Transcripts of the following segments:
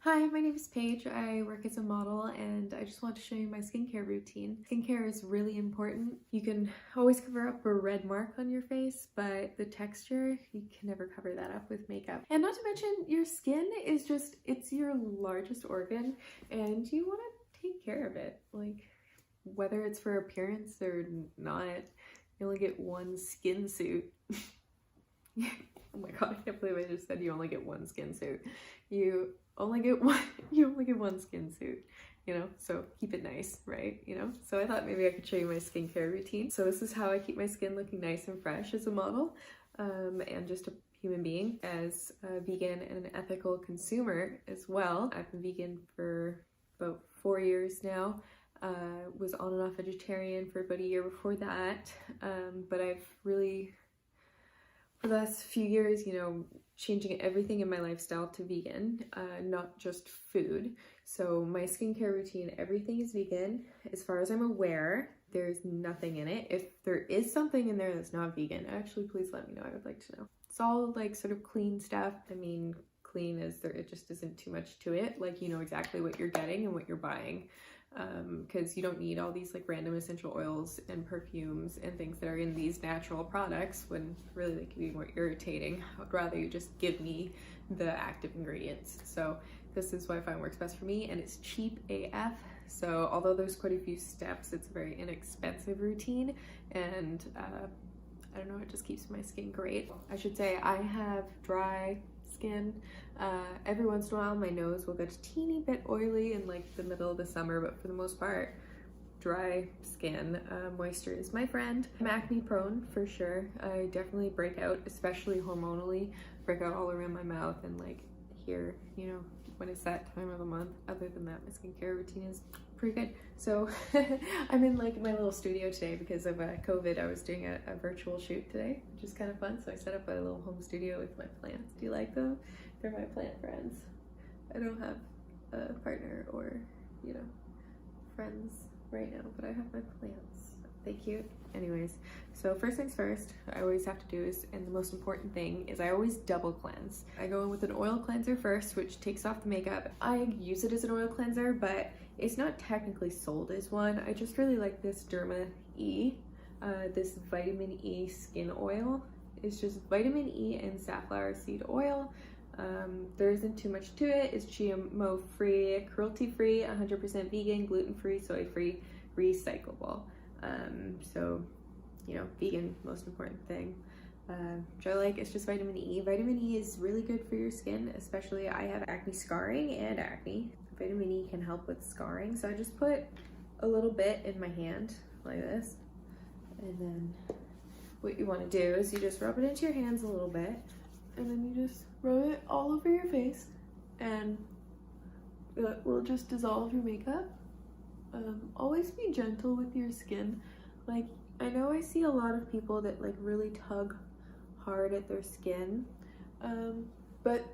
Hi, my name is Paige. I work as a model and I just want to show you my skincare routine. Skincare is really important. You can always cover up a red mark on your face, but the texture, you can never cover that up with makeup. And not to mention, your skin is just, it's your largest organ and you want to take care of it. Like, whether it's for appearance or not, you only get one skin suit. Oh my god, I can't believe I just said you only get one skin suit. You only get one skin suit, you know, so keep it nice, right? You know, so I thought maybe I could show you my skincare routine. So this is how I keep my skin looking nice and fresh as a model, and just a human being, as a vegan and an ethical consumer as well. I've been vegan for about 4 years now. Was on and off vegetarian for about a year before that, but I've really, for the last few years, you know, changing everything in my lifestyle to vegan, not just food. So my skincare routine, everything is vegan. As far as I'm aware, there's nothing in it. If there is something in there that's not vegan, actually, please let me know. I would like to know. It's all like sort of clean stuff. I mean, clean as there, it just isn't too much to it. Like, you know exactly what you're getting and what you're buying. Because you don't need all these like random essential oils and perfumes and things that are in these natural products when really they can be more irritating. I'd rather you just give me the active ingredients. So this is what I find works best for me, and it's cheap AF. So although there's quite a few steps, it's a very inexpensive routine, and I don't know, it just keeps my skin great. I should say I have dry skin. Every once in a while my nose will get a teeny bit oily in like the middle of the summer, but for the most part, dry skin. Moisture is my friend. I'm acne prone for sure. I definitely break out, especially hormonally, break out all around my mouth and like here, you know, when it's that time of the month. Other than that, my skincare routine is pretty good. So I'm in like my little studio today because of COVID. I was doing a virtual shoot today, which is kind of fun. So I set up a little home studio with my plants. Do you like them? They're my plant friends. I don't have a partner or, you know, friends right now, but I have my plants. They cute. Anyways, so first things first, I always have to do is, and the most important thing is I always double cleanse. I go in with an oil cleanser first, which takes off the makeup. I use it as an oil cleanser, but it's not technically sold as one. I just really like this Derma E, this vitamin E skin oil. It's just vitamin E and safflower seed oil. There isn't too much to it. It's GMO free, cruelty free, 100% vegan, gluten free, soy free, recyclable. So, you know, vegan, most important thing. Which I like, it's just vitamin E. Vitamin E is really good for your skin, especially I have acne scarring and acne. Vitamin E can help with scarring. So I just put a little bit in my hand like this. And then what you want to do is you just rub it into your hands a little bit. And then you just rub it all over your face. And it will just dissolve your makeup. Always be gentle with your skin. Like, I know I see a lot of people that like really tug hard at their skin, but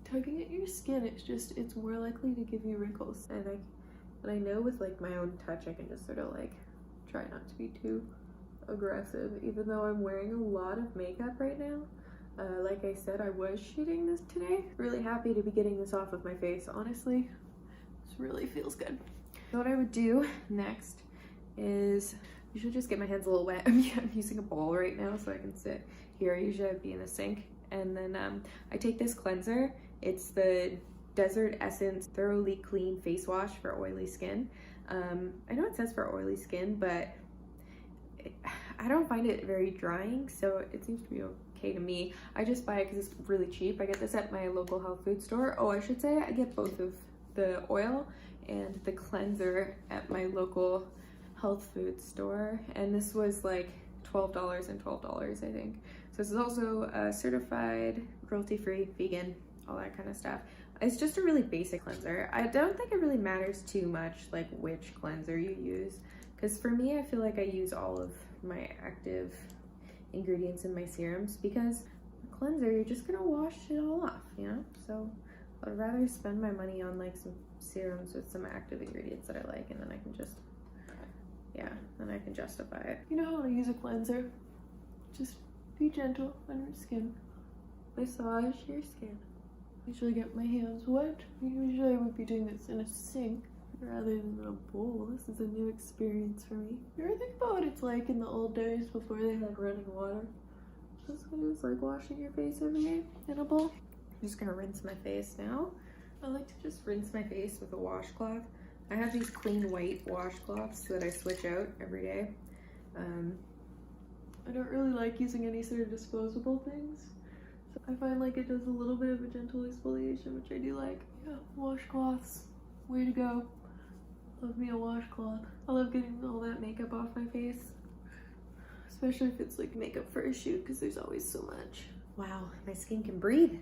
tugging at your skin, it's more likely to give you wrinkles. And I know with like my own touch, I can just sort of like try not to be too aggressive, even though I'm wearing a lot of makeup right now. Like I said, I was shooting this today. Really happy to be getting this off of my face, honestly. This really feels good. So what I would do next is, usually just get my hands a little wet. I'm using a bowl right now so I can sit here. Usually I'd be in a sink. And then I take this cleanser. It's the Desert Essence Thoroughly Clean Face Wash for oily skin. I know it says for oily skin, but I don't find it very drying, so it seems to be okay to me. I just buy it because it's really cheap. I get this at my local health food store. Oh, I should say I get both of the oil and the cleanser at my local health food store, and this was like $12 and $12, I think. So this is also certified, cruelty-free, vegan, all that kind of stuff. It's just a really basic cleanser. I don't think it really matters too much like which cleanser you use, because for me, I feel like I use all of my active ingredients in my serums, because the cleanser, you're just gonna wash it all off, you know? So I'd rather spend my money on like some serums with some active ingredients that I like, and then I can just, yeah, then I can justify it. You know how to use a cleanser. Just be gentle on your skin. Massage your skin. Usually get my hands wet. Usually I would be doing this in a sink rather than in a bowl. This is a new experience for me. You ever think about what it's like in the old days before they had running water? That's what it was like washing your face every day in a bowl. I'm just gonna rinse my face now. I like to just rinse my face with a washcloth. I have these clean white washcloths that I switch out every day. I don't really like using any sort of disposable things. So I find like it does a little bit of a gentle exfoliation, which I do like. Yeah, washcloths, way to go. Love me a washcloth. I love getting all that makeup off my face, especially if it's like makeup for a shoot, because there's always so much. Wow, my skin can breathe.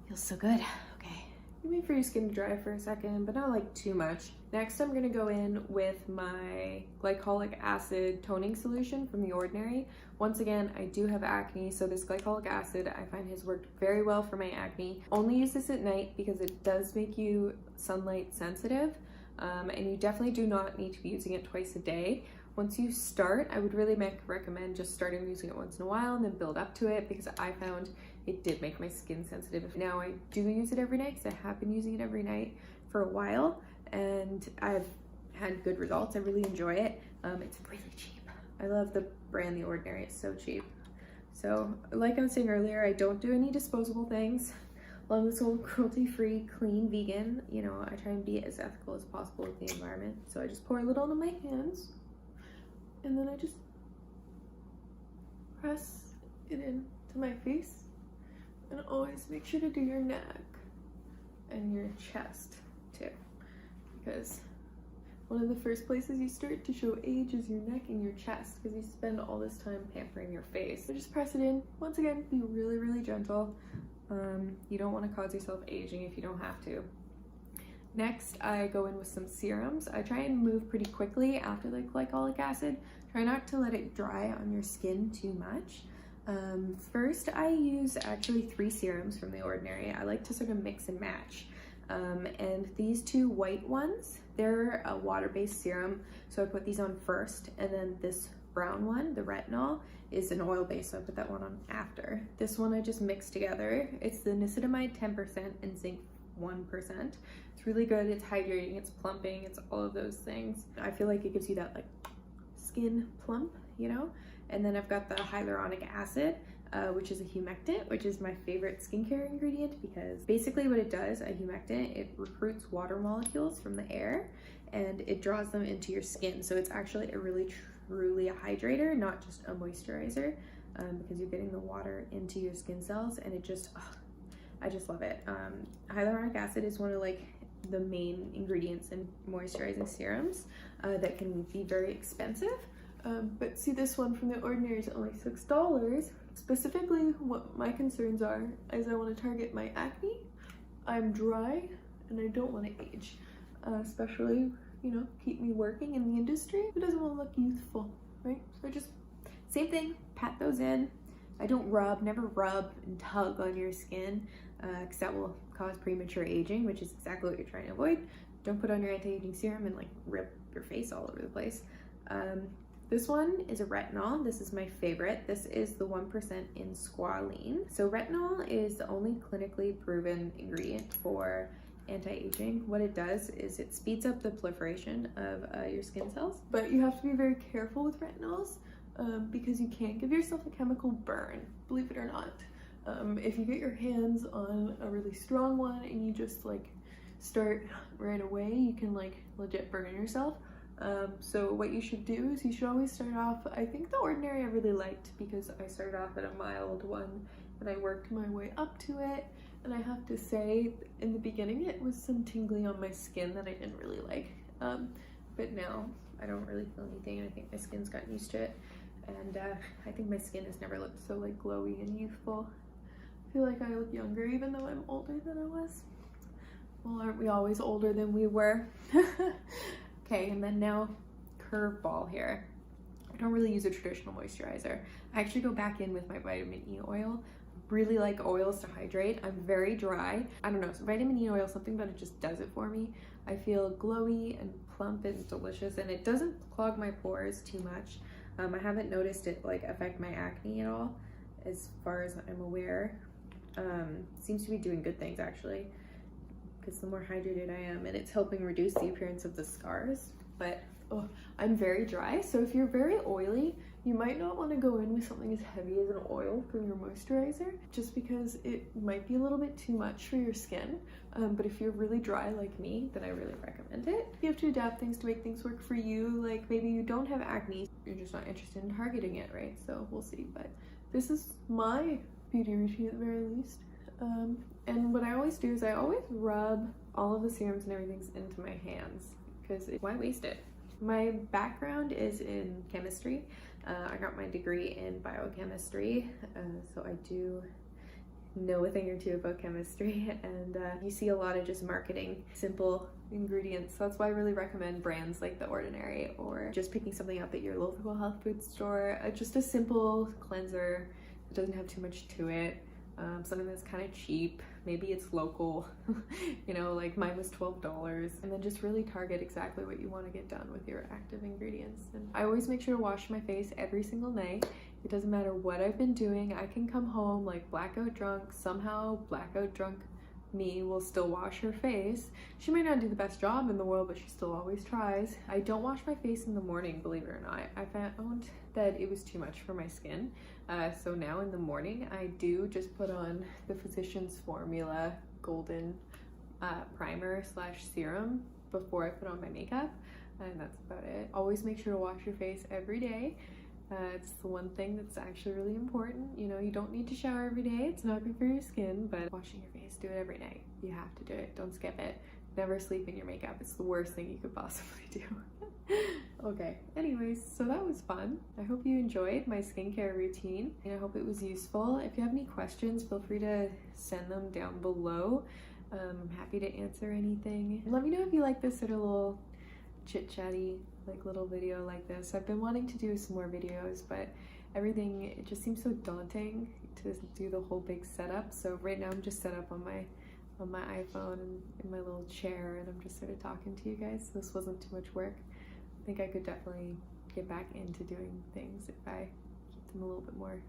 Feels so good. Okay. You wait for your skin to dry for a second, but not like too much. Next, I'm gonna go in with my glycolic acid toning solution from The Ordinary. Once again, I do have acne, so this glycolic acid I find has worked very well for my acne. Only use this at night because it does make you sunlight sensitive, and you definitely do not need to be using it twice a day. Once you start, I would really recommend just starting using it once in a while and then build up to it, because I found it did make my skin sensitive. Now I do use it every night because I have been using it every night for a while, and I've had good results. I really enjoy it. It's really cheap. I love the brand The Ordinary. It's so cheap. So like I was saying earlier, I don't do any disposable things. Love this whole cruelty-free, clean, vegan. You know, I try and be as ethical as possible with the environment. So I just pour a little into my hands, and then I just press it into my face. And always make sure to do your neck and your chest too, because one of the first places you start to show age is your neck and your chest, because you spend all this time pampering your face. So just press it in. Once again, be really, really gentle. You don't want to cause yourself aging if you don't have to. Next, I go in with some serums. I try and move pretty quickly after the glycolic acid. Try not to let it dry on your skin too much. First, I use actually 3 serums from The Ordinary. I like to sort of mix and match. And these 2 white ones, they're a water-based serum, so I put these on first, and then this brown one, the retinol, is an oil-based, so I put that one on after. This one I just mix together. It's the nicotinamide 10% and zinc 1%. It's really good. It's hydrating, it's plumping, it's all of those things. I feel like it gives you that like skin plump, you know? And then I've got the hyaluronic acid, which is a humectant, which is my favorite skincare ingredient, because basically what it does, a humectant, it recruits water molecules from the air and it draws them into your skin. So it's actually a really truly a hydrator, not just a moisturizer, because you're getting the water into your skin cells, and it just, I just love it. Hyaluronic acid is one of like the main ingredients in moisturizing serums that can be very expensive. But see, this one from The Ordinary is only $6. Specifically, what my concerns are is I want to target my acne. I'm dry and I don't want to age, especially, you know, keep me working in the industry. Who doesn't want to look youthful, right? So just same thing, pat those in. I don't never rub and tug on your skin, because that will cause premature aging, which is exactly what you're trying to avoid. Don't put on your anti-aging serum and like rip your face all over the place. This one is a retinol. This is my favorite. This is the 1% in squalene. So retinol is the only clinically proven ingredient for anti-aging. What it does is it speeds up the proliferation of your skin cells. But you have to be very careful with retinols because you can give yourself a chemical burn, believe it or not. If you get your hands on a really strong one and you just like start right away, you can like legit burn yourself. So what you should do is you should always start off, I think The Ordinary I really liked because I started off at a mild one and I worked my way up to it. And I have to say, in the beginning, it was some tingling on my skin that I didn't really like. But now I don't really feel anything, and I think my skin's gotten used to it. And I think my skin has never looked so like glowy and youthful. I feel like I look younger even though I'm older than I was. Well, aren't we always older than we were? Okay, and then now curveball here. I don't really use a traditional moisturizer. I actually go back in with my vitamin E oil. Really like oils to hydrate. I'm very dry. I don't know, so vitamin E oil, something about it just does it for me. I feel glowy and plump and delicious, and it doesn't clog my pores too much. I haven't noticed it like affect my acne at all, as far as I'm aware. seems to be doing good things actually, because the more hydrated I am, and it's helping reduce the appearance of the scars. But oh, I'm very dry, so if you're very oily, you might not want to go in with something as heavy as an oil for your moisturizer, just because it might be a little bit too much for your skin. But if you're really dry like me, then I really recommend it. You have to adapt things to make things work for you. Like maybe you don't have acne, you're just not interested in targeting it, right? So we'll see. But this is my beauty routine at the very least. And what I always do is I always rub all of the serums and everything into my hands, because why waste it? My background is in chemistry. I got my degree in biochemistry, so I do know a thing or two about chemistry, and you see a lot of just marketing simple ingredients. So that's why I really recommend brands like The Ordinary, or just picking something up at your local health food store. Just a simple cleanser that doesn't have too much to it. Something that's kind of cheap, maybe it's local, you know, like mine was $12, and then just really target exactly what you want to get done with your active ingredients. And I always make sure to wash my face every single night. It doesn't matter what I've been doing. I can come home like blackout drunk, somehow blackout drunk me will still wash her face. She might not do the best job in the world, but she still always tries. I don't wash my face in the morning, believe it or not. I found that it was too much for my skin. So now in the morning, I do just put on the Physicians Formula Golden Primer / Serum before I put on my makeup, and that's about it. Always make sure to wash your face every day. It's the one thing that's actually really important. You know, you don't need to shower every day. It's not good for your skin, but washing your face, do it every night. You have to do it. Don't skip it. Never sleep in your makeup. It's the worst thing you could possibly do. Okay, anyways, so that was fun. I hope you enjoyed my skincare routine, and I hope it was useful. If you have any questions, feel free to send them down below. I'm happy to answer anything. Let me know if you like this sort of little chit-chatty like little video like this. I've been wanting to do some more videos, but everything, it just seems so daunting to do the whole big setup. So right now I'm just set up on my iPhone and in my little chair, and I'm just sort of talking to you guys. This wasn't too much work. I think I could definitely get back into doing things if I keep them a little bit more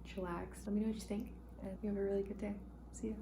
chillaxed. Let me know what you think, and you have a really good day. See you.